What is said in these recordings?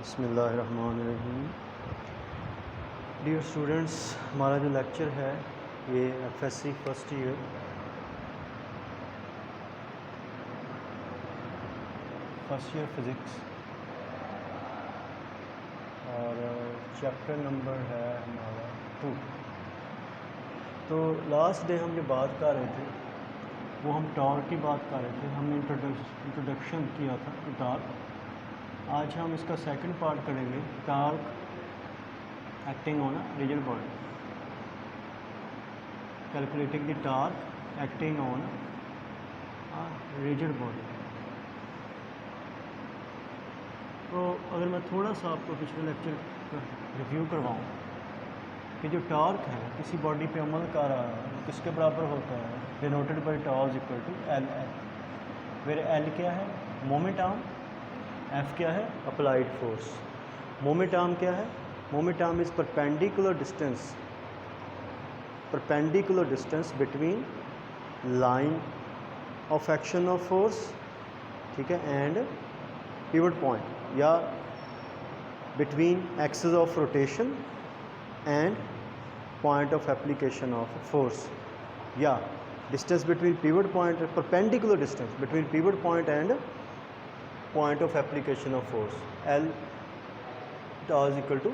बिस्मिल्लाहिर्रहमानिर्रहीम। Dear students, हमारा जो लेक्चर है ये एफएससी फर्स्ट ईयर फ़िज़िक्स और चैप्टर नंबर है हमारा 2। तो लास्ट डे हम जो बात कर रहे थे वो हम टॉर्क की बात कर रहे थे। हमने इंट्रोडक्शन किया था टॉर्क। आज हम इसका सेकंड पार्ट करेंगे, torque acting on a rigid body, calculating the torque acting on a rigid body. तो अगर मैं थोड़ा सा आपको पिछले लेक्चर का रिव्यू करवाऊँ कि जो टॉर्क है किसी बॉडी पे अमल कर रहा है किसके बराबर होता है, denoted by torque equal to L F, where L क्या है मोमेंट आर्म, एफ क्या है अप्लाइड फोर्स। मोमेंट आर्म क्या है? Moment arm is perpendicular distance between line of action of force, ठीक है, एंड पिवट पॉइंट, या between axis of rotation and point of application of force, या distance between pivot point, perpendicular distance between pivot point and point of application of force. L torque equal to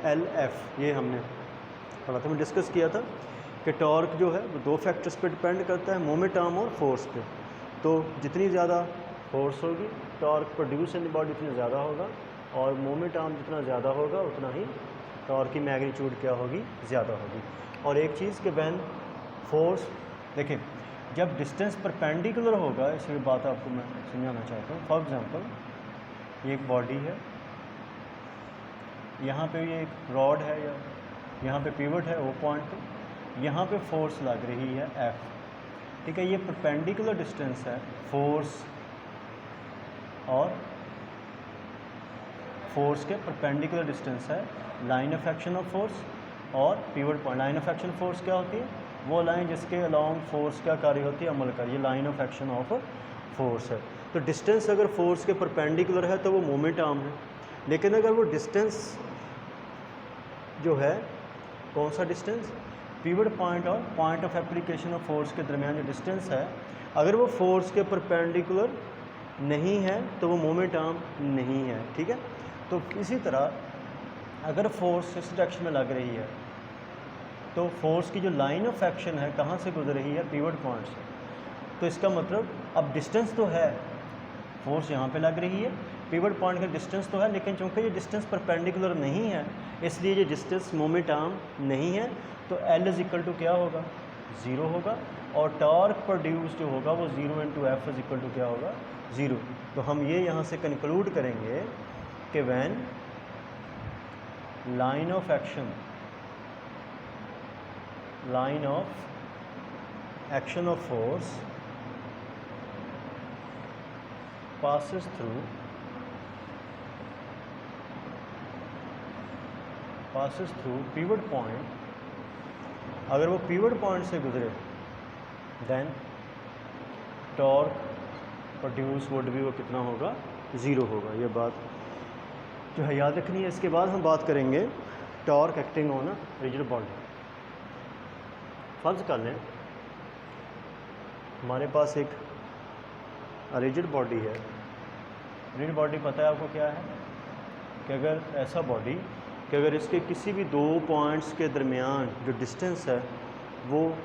L F, ये हमने पढ़ा था, मैं discuss किया था कि torque जो है वो दो फैक्टर्स पे डिपेंड करता है, मोमेंट आर्म और फोर्स पे। तो जितनी ज़्यादा फोर्स होगी torque produce in the body उतना ज़्यादा होगा, और मोमेंट आर्म जितना ज़्यादा होगा उतना ही टॉर्क की मैग्नीट्यूड क्या होगी, ज़्यादा होगी। और एक चीज़ कि वैन फोर्स, देखिए जब डिस्टेंस परपेंडिकुलर होगा, इसी बात आपको मैं समझाना चाहता हूँ। फॉर एग्जांपल ये एक बॉडी है, यहाँ पे ये एक रॉड है या यहाँ पे पिवट है ओ पॉइंट पे, यहाँ पे फोर्स लग रही है एफ, ठीक है। ये परपेंडिकुलर डिस्टेंस है फोर्स और फोर्स के परपेंडिकुलर डिस्टेंस है line of action of force और pivot point. Line of action force क्या होती है? वो लाइन जिसके अलोंग फोर्स क्या कार्य होती है, अमल कार्य, ये line of action of force है। तो डिस्टेंस अगर फोर्स के परपेंडिकुलर है तो वो मोमेंट आर्म है, लेकिन अगर वो डिस्टेंस जो है, कौन सा डिस्टेंस, पिवट पॉइंट और point of application of force के दरमियान जो डिस्टेंस है, अगर वो फोर्स के परपेंडिकुलर नहीं है तो वो मोमेंट आर्म नहीं है, ठीक है। तो इसी तरह अगर फोर्स इस डायरेक्शन में लग रही है तो फोर्स की जो लाइन ऑफ एक्शन है कहाँ से गुजर रही है, पिवट पॉइंट से। तो इसका मतलब अब डिस्टेंस तो है, फोर्स यहाँ पे लग रही है, पिवट पॉइंट का डिस्टेंस तो है, लेकिन चूंकि ये डिस्टेंस परपेंडिकुलर नहीं है इसलिए ये डिस्टेंस मोमेंट आर्म नहीं है। तो एल इज इक्वल टू क्या होगा, ज़ीरो होगा, और टॉर्क प्रोड्यूस जो होगा वो zero into F is equal to क्या होगा, ज़ीरो। तो हम ये यहाँ से कंक्लूड करेंगे कि when line of action of force passes through pivot point, अगर वो पिवट पॉइंट से गुजरे देन टॉर्क प्रोड्यूस वुड भी वो कितना होगा, ज़ीरो होगा। ये बात जो है याद रखनी है। इसके बाद हम बात करेंगे torque acting on a rigid body. फर्ज कर लें हमारे पास एक रिजिड बॉडी है। रिजिड बॉडी पता है आपको क्या है, कि अगर ऐसा बॉडी कि अगर इसके किसी भी दो पॉइंट्स के दरमियान जो डिस्टेंस है वो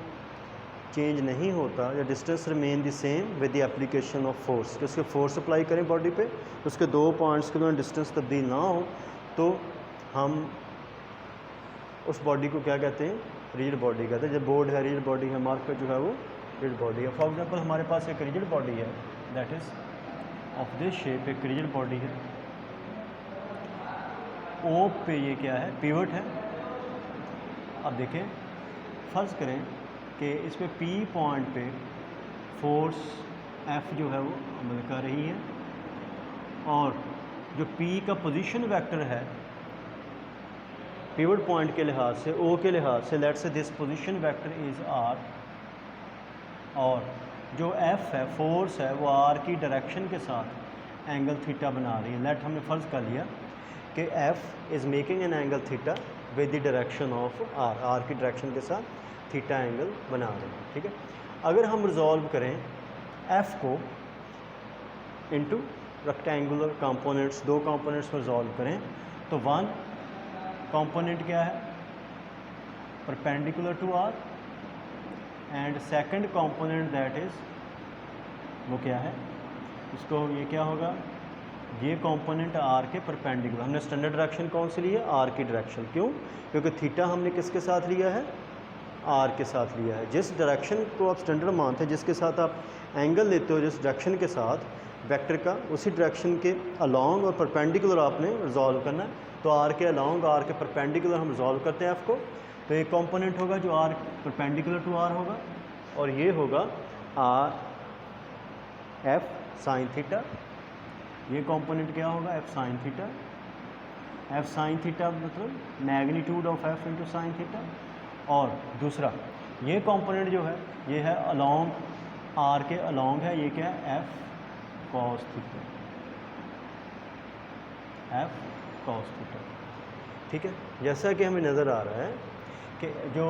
चेंज नहीं होता, या distance remain the same with the application of force, कि उसके फोर्स अप्लाई करें बॉडी पे, उसके दो पॉइंट्स के दरमियान डिस्टेंस तब्दील ना हो, तो हम उस बॉडी को क्या कहते हैं, रिजिड बॉडी कहते हैं। जब बोर्ड है रिजिड बॉडी है, मार्कर जो है वो रिजिड बॉडी है। फॉर एग्जांपल हमारे पास एक रिजिड बॉडी है, that is of this shape, एक रिजिड बॉडी है। ओ पे ये क्या है, पिवट है। अब देखें, फ़र्ज़ करें कि इस पे पी पॉइंट पे फोर्स एफ जो है वो अमल कर रही है, और जो पी का पोजीशन वेक्टर है पिवट पॉइंट के लिहाज से, ओ के लिहाज से, let's say this position vector is R, और जो एफ है, फोर्स है, वो आर की डायरेक्शन के साथ एंगल थीटा बना रही है। लेट हमने फ़र्ज़ कर लिया कि F is making an angle theta with the direction of R, R की डायरेक्शन के साथ थीटा एंगल बना रहे हैं, ठीक है। अगर हम रिजॉल्व करें एफ को इनटू रेक्टेंगुलर कंपोनेंट्स, दो कंपोनेंट्स में रिजॉल्व करें तो वन कंपोनेंट क्या है, perpendicular to R, and second component that is, वो क्या है, इसको ये क्या होगा, ये कंपोनेंट आर के परपेंडिकुलर। हमने स्टैंडर्ड डायरेक्शन कौन सी ली है, आर की डायरेक्शन। क्यों? क्योंकि थीटा हमने किसके साथ लिया है, आर के साथ लिया है। जिस डायरेक्शन को आप स्टैंडर्ड मानते हैं, जिसके साथ आप एंगल लेते हो, जिस डायरेक्शन के साथ वेक्टर का, उसी डायरेक्शन के अलॉन्ग और परपेंडिकुलर आपने रिजॉल्व करना है। तो आर के अलॉन्ग, आर के परपेंडिकुलर हम रिजॉल्व करते हैं एफ को। तो एक कंपोनेंट होगा जो आर परपेंडिकुलर टू आर होगा, और ये होगा आर एफ साइन थीटा। ये कंपोनेंट क्या होगा, F sine theta. F sine theta मतलब magnitude of F into sine theta. और दूसरा ये कंपोनेंट जो है, ये है अलॉन्ग, आर के अलॉन्ग है, ये क्या है, F cos theta, F cos theta, ठीक है। जैसा कि हमें नज़र आ रहा है कि जो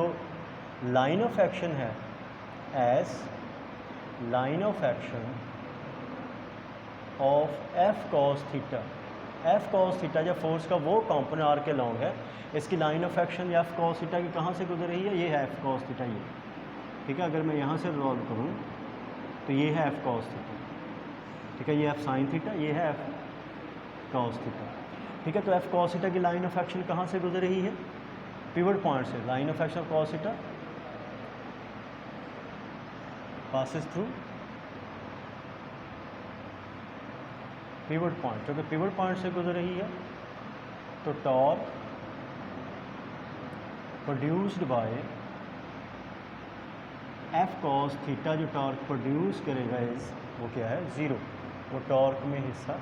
लाइन ऑफ एक्शन है, S line of action of F cos theta, F cos theta जब फोर्स का वो कंपोनेंट आर के लॉन्ग है, इसकी line of action F cos theta की कहाँ से गुजर रही है, ये है एफ कॉस थीटा, ये, ठीक है। अगर मैं यहाँ से रिजॉल्व करूँ तो ये है एफ कॉस थीटा, ठीक है। ये एफ साइन थीटा, ये है एफ कॉस थीटा, ठीक है। तो एफ कॉस थीटा की लाइन ऑफ एक्शन कहाँ से गुजर रही है, पिवट पॉइंट से। Line of action of cos theta passes through pivot point, क्योंकि पिवट पॉइंट से गुजर रही है, तो torque produced by F cos theta, जो टॉर्क प्रोड्यूस करेगा इस, वो क्या है, ज़ीरो। वो टॉर्क में हिस्सा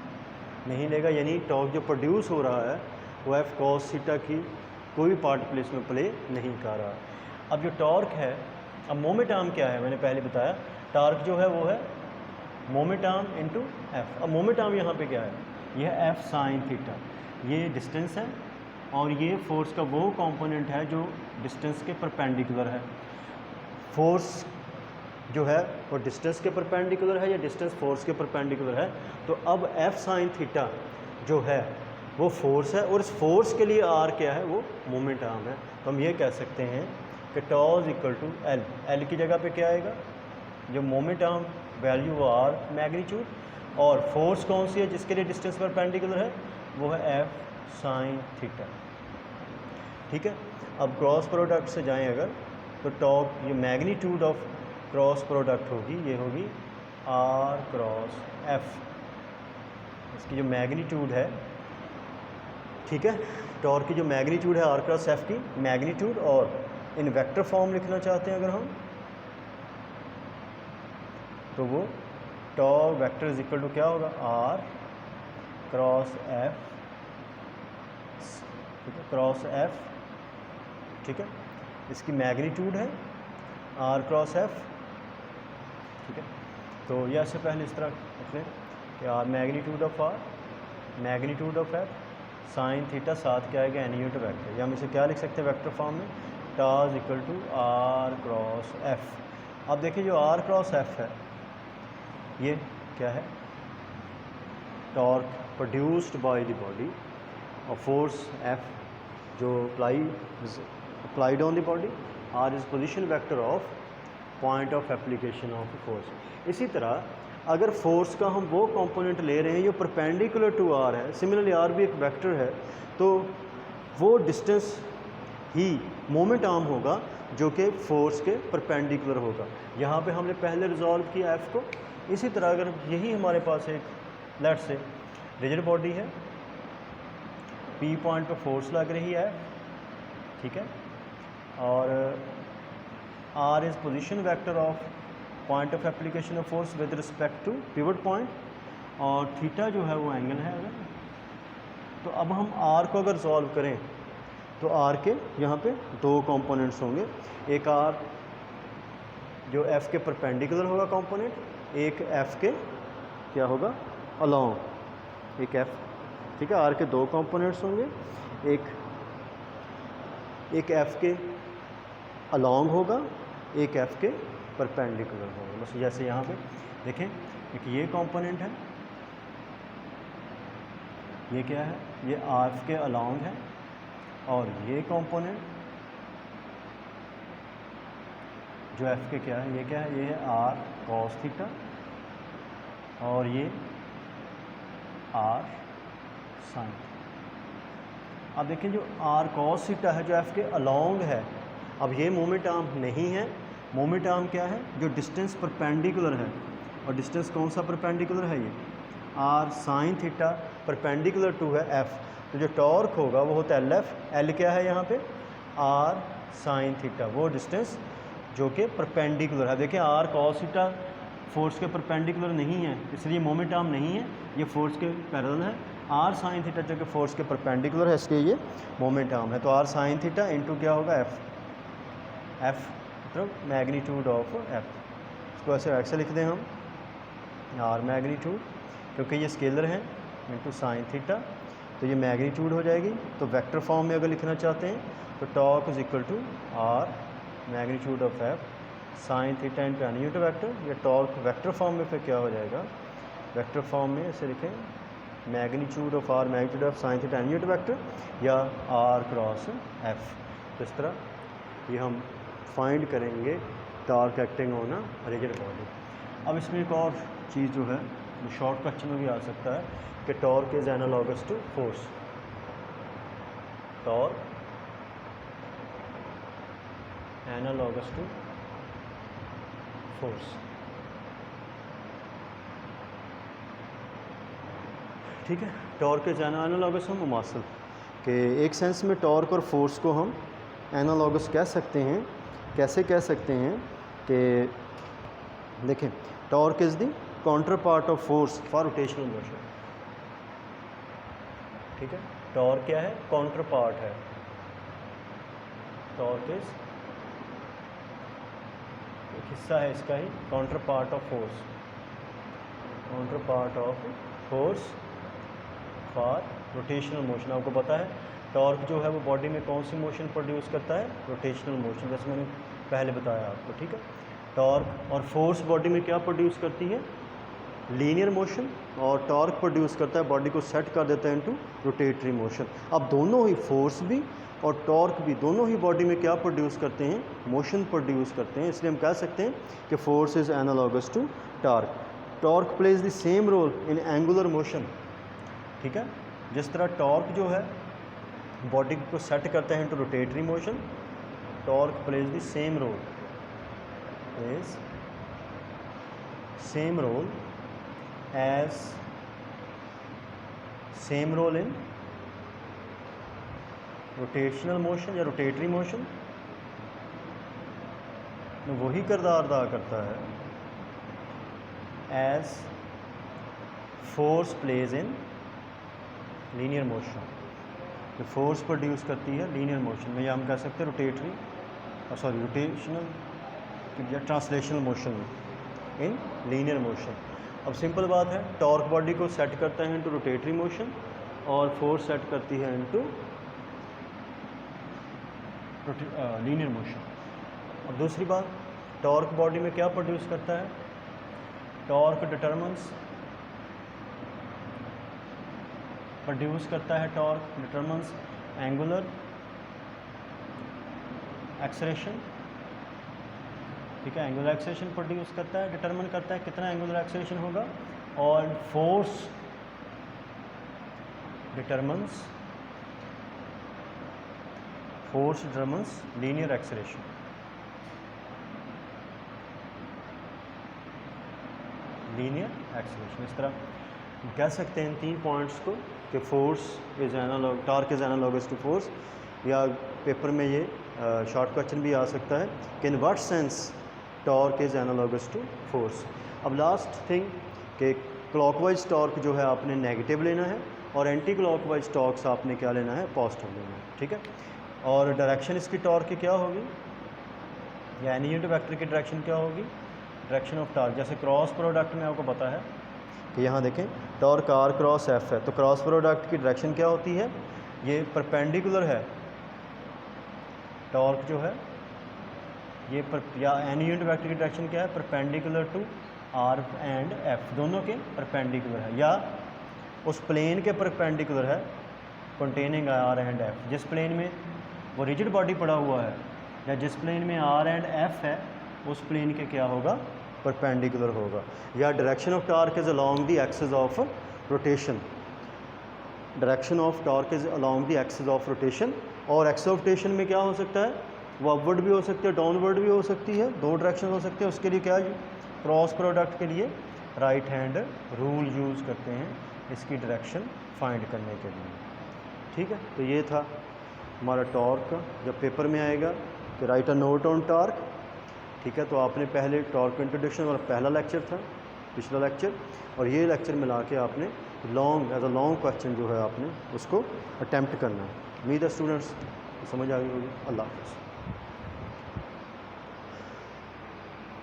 नहीं लेगा, यानी टॉर्क जो प्रोड्यूस हो रहा है वो एफ कॉस थीटा की कोई पार्ट प्लेस में प्ले नहीं कर रहा। अब जो टॉर्क है, अब मोमेंट आर्म क्या है, मैंने पहले बताया, टॉर्क जो है वो है मोमेंट आर्म इंटू एफ। अब मोमेंट आर्म यहाँ पे क्या है, यह है एफ साइन थीटा, ये डिस्टेंस है, और ये फोर्स का वो कंपोनेंट है जो डिस्टेंस के परपेंडिकुलर है। फोर्स जो है वो डिस्टेंस के परपेंडिकुलर है या डिस्टेंस फोर्स के परपेंडिकुलर है। तो अब एफ साइन थीटा जो है वो फोर्स है, और इस फोर्स के लिए आर क्या है, वो मोमेंट आर्म है। तो हम ये कह सकते हैं कि टॉज इक्वल टू एल, एल की जगह पे क्या आएगा, जो मोमेंट आर्म वैल्यू वो आर मैग्नीट्यूड, और फोर्स कौन सी है जिसके लिए डिस्टेंस परपेंडिकुलर है, वो है एफ साइन थीटा, ठीक है। अब क्रॉस प्रोडक्ट से जाएं अगर, तो टॉप ये मैग्नीट्यूड ऑफ क्रॉस प्रोडक्ट होगी, ये होगी आर क्रॉस एफ, इसकी जो मैग्नीट्यूड है, ठीक है। टॉर्क की जो मैग्नीट्यूड है आर क्रॉस एफ की मैग्नीट्यूड, और इन वेक्टर फॉर्म लिखना चाहते हैं अगर हम, तो वो torque vector is equal to क्या होगा, आर क्रॉस एफ, ठीक है, क्रॉस एफ, ठीक है। इसकी मैग्नीट्यूड है आर क्रॉस एफ, ठीक है। तो यह से पहले इस तरह लिख लें कि R magnitude of R, magnitude of F, sine theta, साथ क्या आएगा, एन यूनिट वेक्टर, या हम इसे क्या लिख सकते हैं वेक्टर फॉर्म में, tau equal to R cross F. अब देखिए जो आर क्रॉस एफ है, ये क्या है, torque produced by the body और फोर्स एफ जो applied on the body, r is position vector of point of application of force। इसी तरह अगर फोर्स का हम वो कंपोनेंट ले रहे हैं जो परपेंडिकुलर टू आर है, सिमिलरली आर भी एक वेक्टर है, तो वो डिस्टेंस ही मोमेंट आर्म होगा जो कि फोर्स के परपेंडिकुलर होगा। यहाँ पे हमने पहले रिजॉल्व किया एफ को। इसी तरह अगर यही हमारे पास एक लेट से रिजिड बॉडी है, पी पॉइंट पे फोर्स लग रही है, ठीक है, और R is position vector of point of application of force with respect to pivot point, और थीटा जो है वो एंगल है अगर, तो अब हम आर को अगर सॉल्व करें तो आर के यहाँ पे दो कंपोनेंट्स होंगे, एक आर जो एफ के परपेंडिकुलर होगा कंपोनेंट, एक एफ के क्या होगा अलॉन्ग, एक एफ, ठीक ठीक है। आर के दो कंपोनेंट्स होंगे, एक एफ के अलॉन्ग होगा, एक एफ के परपेंडिकुलर होगा। बस जैसे यहाँ पे देखें, एक ये कंपोनेंट है, ये क्या है, ये आर के अलॉन्ग है, और ये कंपोनेंट जो एफ के क्या है, ये क्या है, ये है आर कॉस थीटा, और ये आर साइन। अब देखें जो आर कॉस थीटा है जो एफ के अलॉन्ग है, अब ये मोमेंट आर्म नहीं है, मोमेंट आर्म क्या है, जो डिस्टेंस परपेंडिकुलर है, और डिस्टेंस कौन सा परपेंडिकुलर है, ये R sine theta perpendicular to है एफ। तो जो टॉर्क होगा वो होता है एल एफ, एल क्या है यहाँ पे, आर साइन थीटा, वो डिस्टेंस जो कि परपेंडिकुलर है। देखिए आर कॉस थीटा फोर्स के परपेंडिकुलर नहीं है, इसलिए मोमेंट आर्म नहीं है, ये फोर्स के पैरेलल है। आर साइन थीटा जो कि फोर्स के परपेंडिकुलर है, इसलिए ये मोमेंट आर्म है। तो आर साइन थीटा इंटू क्या होगा, एफ, एफ मतलब मैग्नीट्यूड ऑफ एफ। इसको ऐसे लिख दें हम, आर मैग्नीट्यूड, क्योंकि ये स्केलर है, इंटू साइन थीटा, तो ये मैग्नीट्यूड हो जाएगी। तो वेक्टर फॉर्म में अगर लिखना चाहते हैं तो torque is equal to R magnitude of F sine theta into N unit vector. ये टॉर्क वेक्टर फॉर्म में फिर क्या हो जाएगा, वेक्टर फॉर्म में इसे लिखें magnitude of R magnitude of sine theta N unit vector, या आर क्रॉस एफ। तो इस तरह ये हम फाइंड करेंगे torque acting on a rigid body. अब इसमें एक और चीज़ जो है शॉर्ट क्वेश्चन में भी आ सकता है कि torque is analogous to force, torque analogous to force. ठीक है, टॉर्क इज एनालॉगस हम मुमासिल कि एक सेंस में टॉर्क और फोर्स को हम एनालॉगस कह सकते हैं। कैसे कह सकते हैं कि देखें, torque is the counterpart of force for rotational motion. ठीक है, टॉर्क क्या है, काउंटर पार्ट है, टॉर्क इज एक हिस्सा है इसका ही, counterpart of force, counterpart of force for rotational motion. आपको पता है टॉर्क जो है वो बॉडी में कौन सी मोशन प्रोड्यूस करता है, रोटेशनल मोशन, जैसे मैंने पहले बताया आपको। ठीक है, टॉर्क और फोर्स बॉडी में क्या प्रोड्यूस करती है, लीनियर मोशन, और टॉर्क प्रोड्यूस करता है, बॉडी को सेट कर देता है इनटू रोटेटरी मोशन। अब दोनों ही फोर्स भी और टॉर्क भी दोनों ही बॉडी में क्या प्रोड्यूस करते हैं, मोशन प्रोड्यूस करते हैं। इसलिए हम कह सकते हैं कि force is analogous to torque. Torque plays the same role in angular motion. ठीक है, जिस तरह टॉर्क जो है बॉडी को सेट करते हैं into rotatory motion, torque plays the same role, plays same role as same role in rotational motion या rotatory motion में वही किरदार अदा करता है as force plays in linear motion। जो फोर्स प्रोड्यूस करती है लीनियर मोशन में, या हम कह सकते हैं रोटेशनल या ट्रांसलेशनल मोशन में, इन लीनियर मोशन। अब सिंपल बात है, टॉर्क बॉडी को सेट करता है इनटू रोटेटरी मोशन और फोर्स सेट करती है इनटू लीनियर मोशन। और दूसरी बात, टॉर्क बॉडी में क्या प्रोड्यूस करता है, टॉर्क प्रोड्यूस करता है, टॉर्क डिटरमिन्स एंगुलर एक्सेलरेशन। ठीक है, एंगुलर एक्सेलरेशन प्रोड्यूस करता है, डिटरमिन करता है कितना एंगुलर एक्सेलरेशन होगा, और force determines linear acceleration. Linear acceleration, इस तरह कह सकते हैं इन तीन पॉइंट्स को कि force is analog, torque is analogous to force. या पेपर में ये शॉर्ट क्वेश्चन भी आ सकता है कि in what sense torque is analogous to force. अब लास्ट थिंग कि क्लॉकवाइज टॉर्क जो है आपने नेगेटिव लेना है, और एंटी क्लॉकवाइज टॉर्क्स आपने क्या लेना है, पॉजिटिव लेना है। ठीक है, और डायरेक्शन इसकी टॉर्क की क्या होगी, या एनी यूनिट वेक्टर की डायरेक्शन क्या होगी, डायरेक्शन ऑफ टॉर्क। जैसे क्रॉस प्रोडक्ट में आपको पता है कि यहाँ देखें टॉर्क आर क्रॉस एफ है, तो क्रॉस प्रोडक्ट की डायरेक्शन क्या होती है, ये परपेंडिकुलर है, टॉर्क जो है ये या एनी यूनिट वेक्टर की डायरेक्शन क्या है, perpendicular to R and F, दोनों के परपेंडिकुलर है या उस प्लेन के परपेंडिकुलर है कंटेनिंग आर एंड एफ। जिस प्लेन में वो रिजिड बॉडी पड़ा हुआ है या जिस प्लेन में आर एंड एफ है उस प्लेन के क्या होगा, परपेंडिकुलर होगा। या direction of torque is along the axis of rotation, direction of torque is along the axis of rotation. और एक्सिस ऑफ रोटेशन में क्या हो सकता है, वो अपवर्ड भी हो सकती है, डाउनवर्ड भी हो सकती है, दो डायरेक्शन हो सकते हैं। उसके लिए क्या क्रॉस प्रोडक्ट के लिए राइट हैंड रूल यूज़ करते हैं इसकी डायरेक्शन फाइंड करने के लिए। ठीक है, तो ये था हमारा टॉर्क। जब पेपर में आएगा कि right a note on torque, ठीक है, तो आपने पहले टॉर्क इंट्रोडक्शन वाला पहला लेक्चर था, पिछला लेक्चर, और ये लेक्चर मिला के आपने long as a long question जो है आपने उसको अटैम्प्ट करना है। उम्मीद है स्टूडेंट्स समझ आ गई होगी। अल्लाह हाफ़िज़।